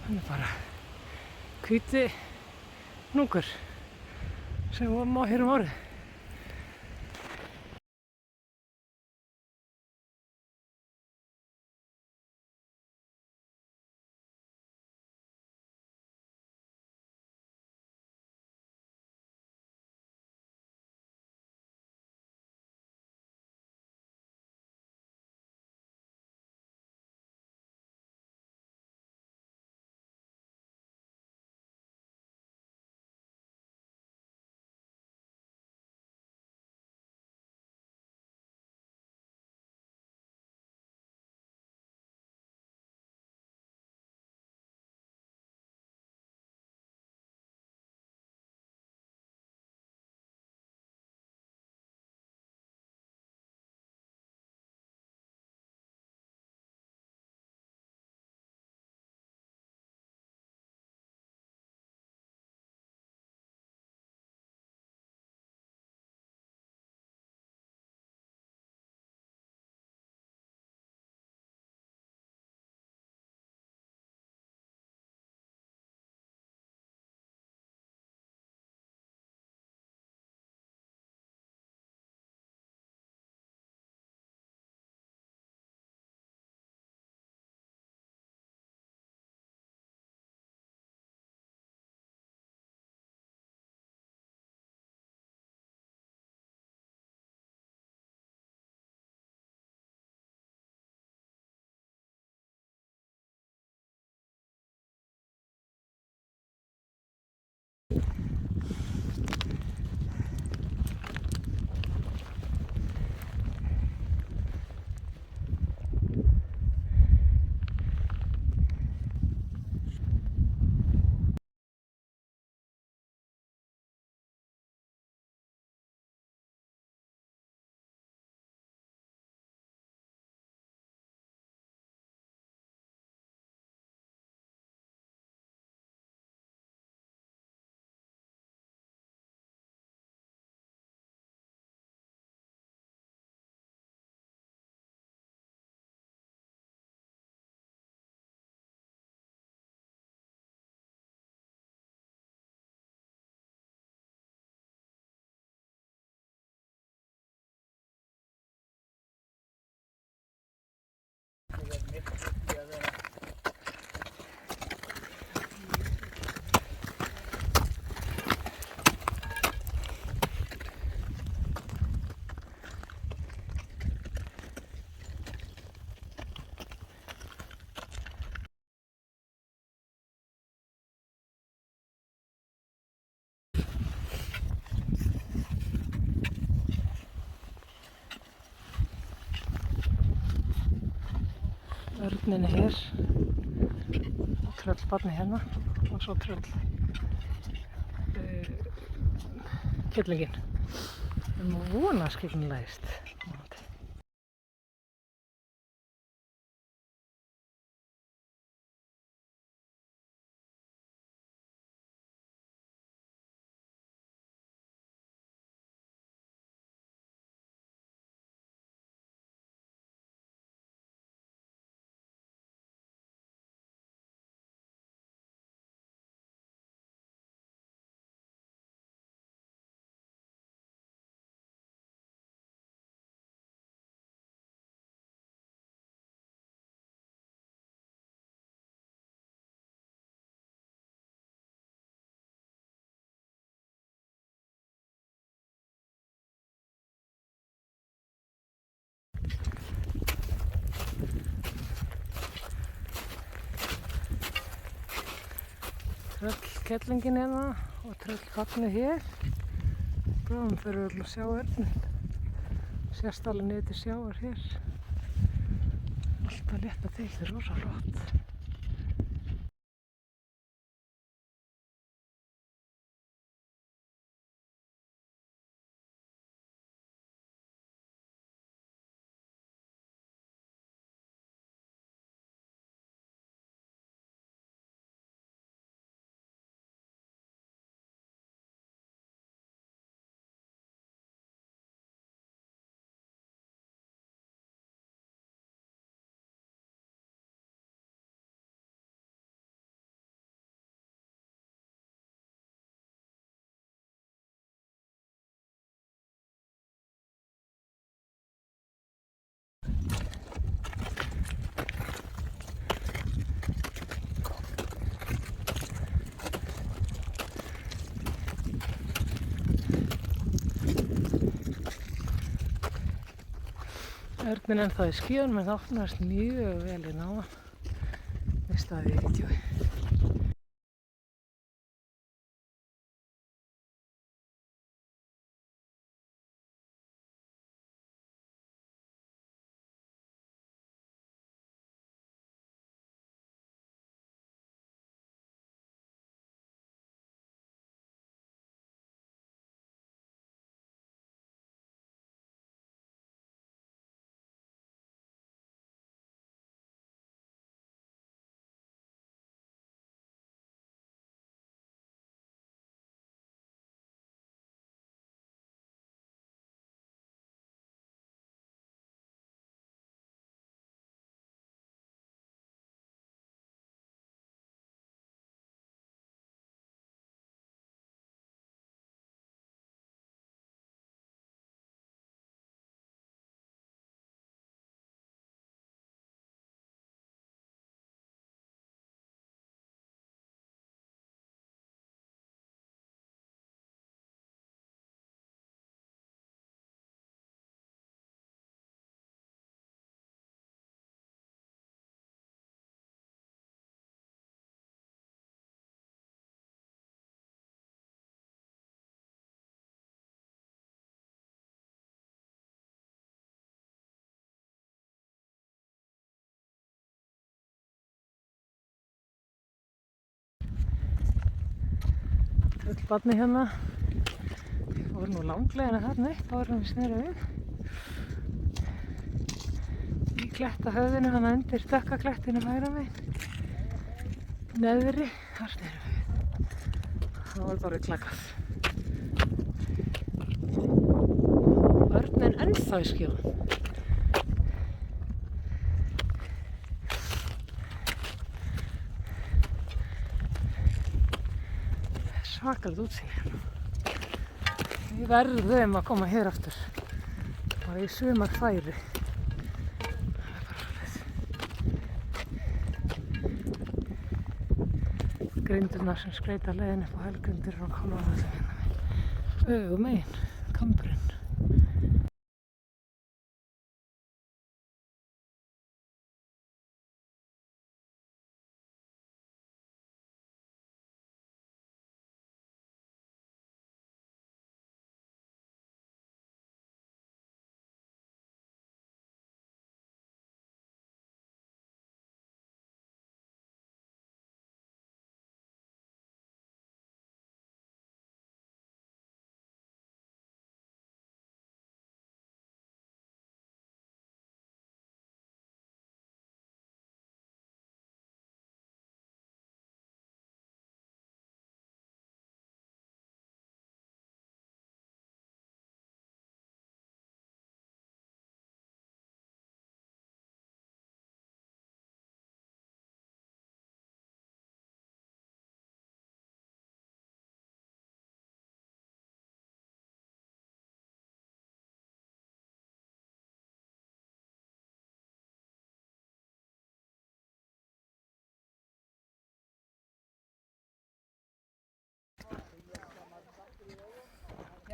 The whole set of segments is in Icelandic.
Hann er bara hvíti hnúkur sem við má hér árið. Örninn er hér, tröllbarni hérna og svo tröllkillingin. Við erum að vona að skipin lægist. Tröllkellingin hérna og tröllbarnið hér. Bráðum fyrir við að sjá örninn. Sést alveg niður til sjávar hér. Alltaf létta til, þetta er rosa flott. Örninn ennþá í skíðunum en það opnaðist mjög vel í náðan. Minnst að í vídeói. Tröllbarni hérna. Við fórum nú langleiðina þarna upp áður en við snerum við. Í klettahöfðinu hana undir dökkaklettinu hægra megin. Neðri, þar snerum við. Það var bara klakað. Örninn ennþá í skíðunum. Svakalegt útsýni. Við verðum að koma hér aftur. Bara í sumarfæri. Það er bara svoleiðis. Grindurnar sem skreita leiðin upp á Helgundir og Kálfavöllum hérna megin. Ögumegin, kamburinn.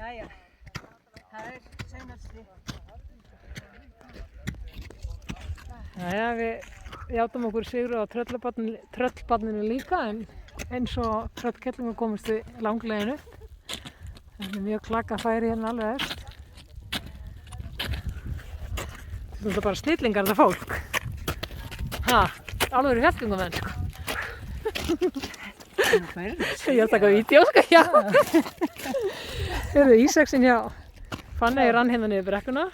Jæja, það seinasti. Jæja, við játum okkur sigru á tröllbarninu líka en eins og tröllkellingum komumst við langleiðin upp. Það er mjög klakað færi hérna alveg efst. Þetta er bara snillingar þetta fólk. Ha, alveg fjallgöngumenn sko. Ég er að taka vídeó sko, já. Heyrðu, Ísaksin hjá Fanney rann hérna niður brekkuna.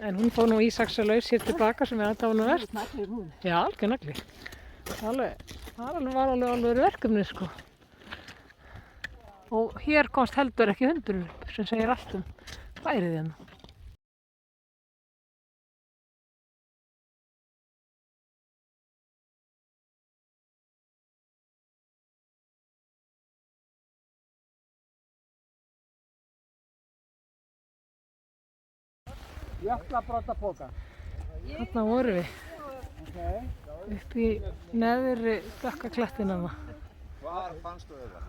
En hún fór nú Ísaksalaus hér tilbaka sem er aðdáunarvert. Naglir hún. Já, alveg nagli. Það var alveg verkefni sko. Og hér komst heldur ekki hundur upp sem segir allt færið hérna. Jöklabrotapoka. Þarna vorum við. Upp í neðri dökkaklettina. Hvar fannstu þetta?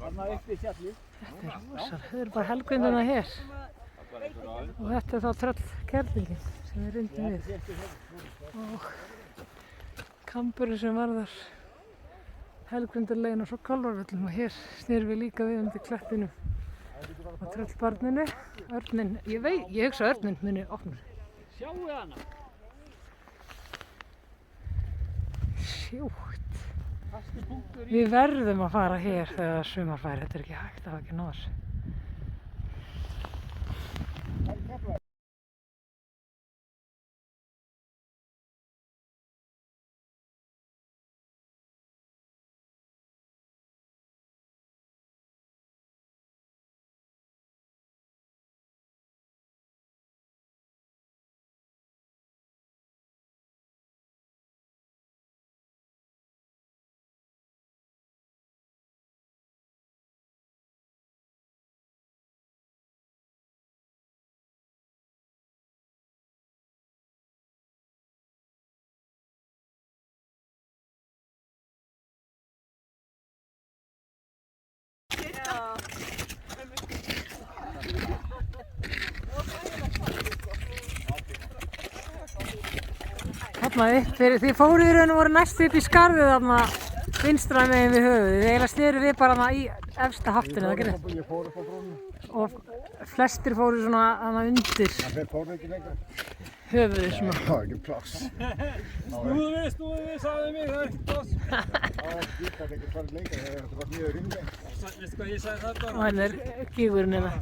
Þarna upp í fjallið. Þetta er rosar. Þau eru bara helgvindina hér. Og þetta er þá tröllkerlingin. sem við reyndum við. Og kamburinn sem varðar Helgvindarlegin og svo Kálfarvöllum. Og hér snerum við líka við undir klettinum á Tröllbarninu. Örninn, ég hugsa að örninn muni opna sig. Sjáu hana. Sjúkt. Fasti punktur í. Við verðum að fara hér þegar sumar færi. Þetta er ekki hægt, það var ekki nóg þessu. Þarna upp fyrir, þið fóruð í raun og voru næstu upp í skarðið þarna vinstra megin við höfuðið. Þið eiginlega sneruð við bara þarna í efsta haftinu, það gerði? Ég fór upp á brúnum. Og flestir fóru svona þarna undir Þeir fóru ekki lengra. höfuðið svona. Það var ekki pláss. Snúðu við, sagði mig, það er ekki pláss. Það var ekki farið lengra, það var mjög ringlega. Veistu hvað ég sagði það bara? Og henn er gígurinn hérna.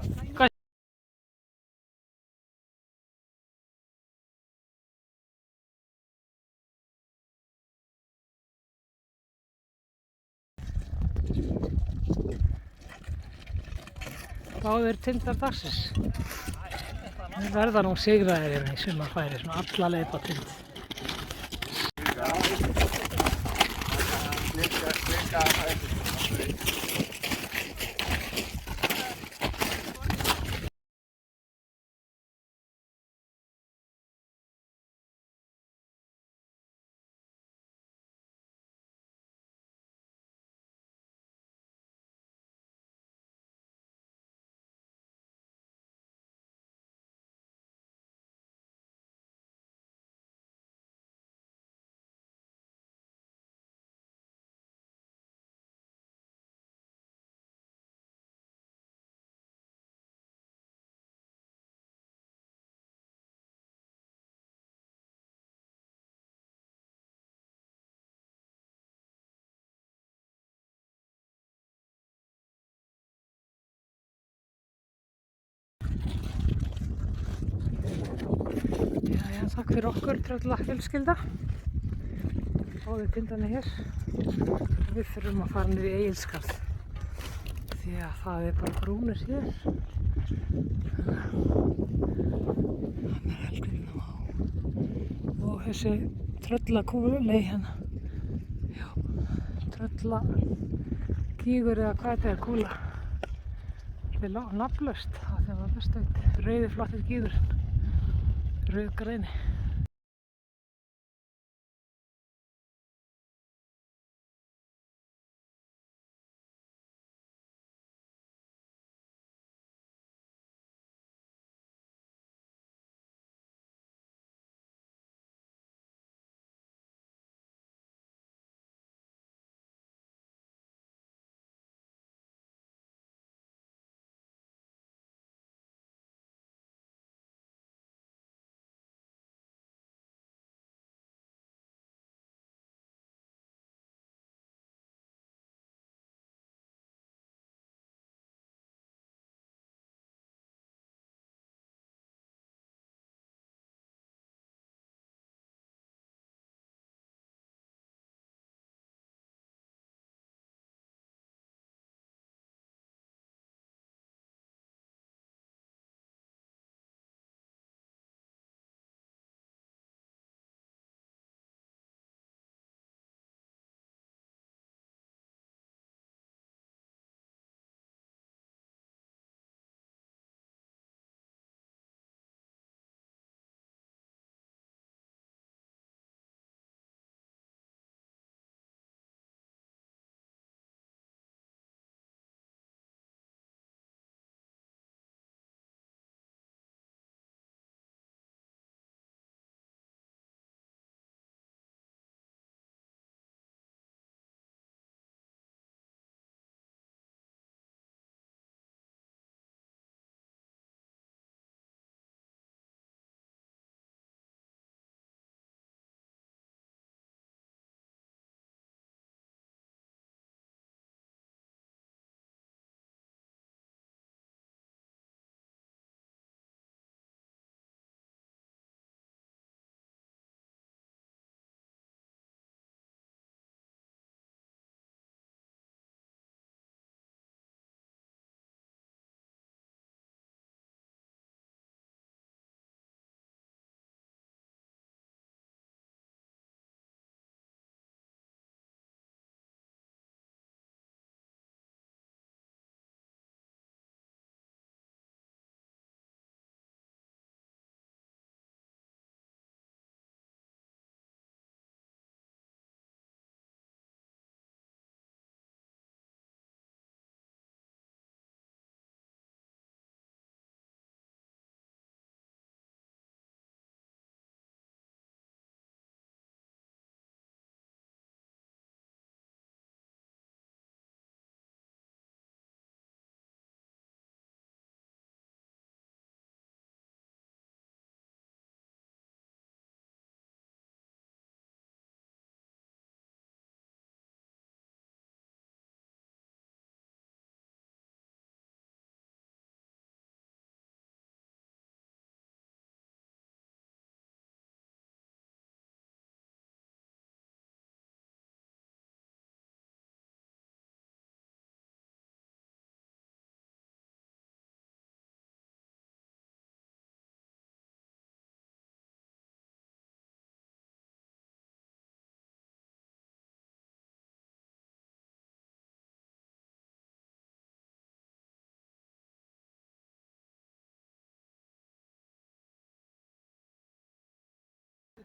Báðir tindar dagsins. Við verða nú sigraðir hérna í sumarfæri, svona alla leið á tind. Jæja, takk fyrir okkur, tröllafjölskylda. Báðir tindarnir hér. Við þurfum að fara niður í Egilsskarð. Því að það er bara brúnir hér. Þannig er Helgvindará. Og þessi tröllakúla, nei hérna. Já, tröllagígur eða hvað þetta er, kúla. Þetta er nafnlaust, það er það best veit. Rauði flottir gígur. Rauðgræni.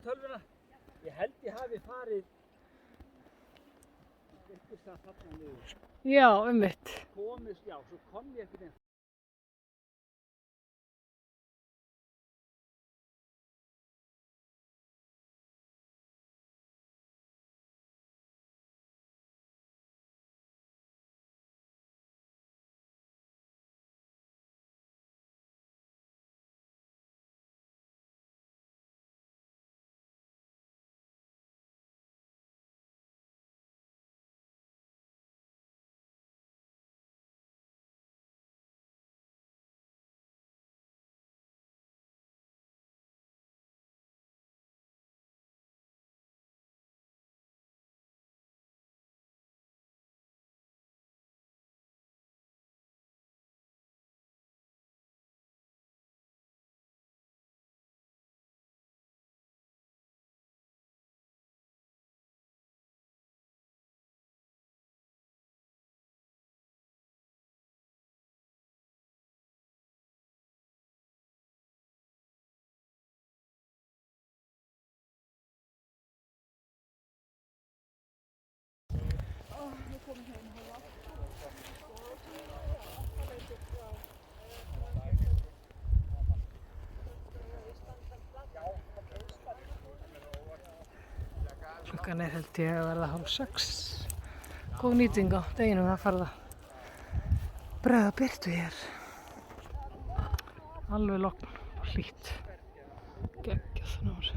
tölvuna. Ég held ég hafi farið einhvers staðar þarna niður. Já, einmitt. Komist, já, svo kom ég einhvern veginn. Klukkan held ég að verða 5:30. Góð nýting á deginum að fara það bregða birtu hér. Alveg logn og hlýtt. Geggjað þannig.